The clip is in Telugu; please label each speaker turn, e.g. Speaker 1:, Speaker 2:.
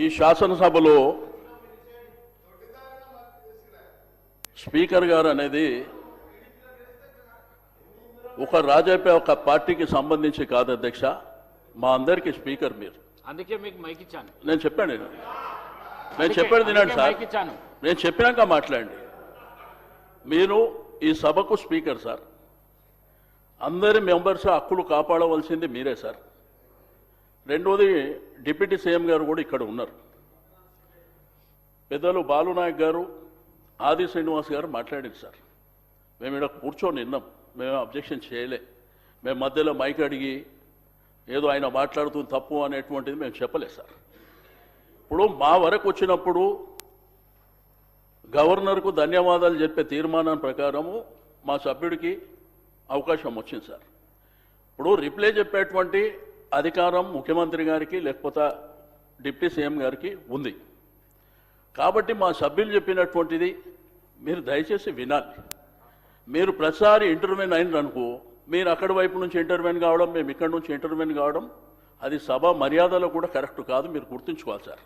Speaker 1: ఈ శాసనసభలో స్పీకర్ గారు అనేది ఒక రాజకీయ ఒక పార్టీకి సంబంధించి కాదు అధ్యక్ష, మా అందరికీ స్పీకర్ మీరు.
Speaker 2: అందుకే మీకు మైక్ ఇచ్చాను.
Speaker 1: నేను చెప్పాను తినండి సార్, నేను చెప్పినాక మాట్లాడండి. మీరు ఈ సభకు స్పీకర్ సార్, అందరి మెంబర్స్ హక్కులు కాపాడవలసింది మీరే సార్. రెండోది డిప్యూటీ సీఎం గారు కూడా ఇక్కడ ఉన్నారు. పెద్దలు బాలునాయక్ గారు, ఆది శ్రీనివాస్ గారు మాట్లాడారు సార్. మేము ఇక్కడ కూర్చొని విన్నాం, మేము అబ్జెక్షన్ చేయలే. మేము మధ్యలో మైక్ అడిగి ఏదో ఆయన మాట్లాడుతుంది తప్పు అనేటువంటిది మేము చెప్పలేదు సార్. ఇప్పుడు మా వరకు వచ్చినప్పుడు గవర్నర్కు ధన్యవాదాలు చెప్పే తీర్మానం ప్రకారము మా సభ్యుడికి అవకాశం వచ్చింది సార్. ఇప్పుడు రిప్లై చెప్పేటువంటి అధికారం ముఖ్యమంత్రి గారికి లేకపోతే డిప్యూటీ సీఎం గారికి ఉంది. కాబట్టి మా సభ్యులు చెప్పినటువంటిది మీరు దయచేసి వినాలి. మీరు ప్రతిసారి ఇంటర్వ్యూన్ అయినరనుకో, మీరు అక్కడి వైపు నుంచి ఇంటర్వ్యూన్ కావడం, మేము ఇక్కడి నుంచి ఇంటర్వ్యూన్ కావడం, అది సభ మర్యాదలో కూడా కరెక్ట్ కాదు, మీరు గుర్తుంచుకోవాలి సార్.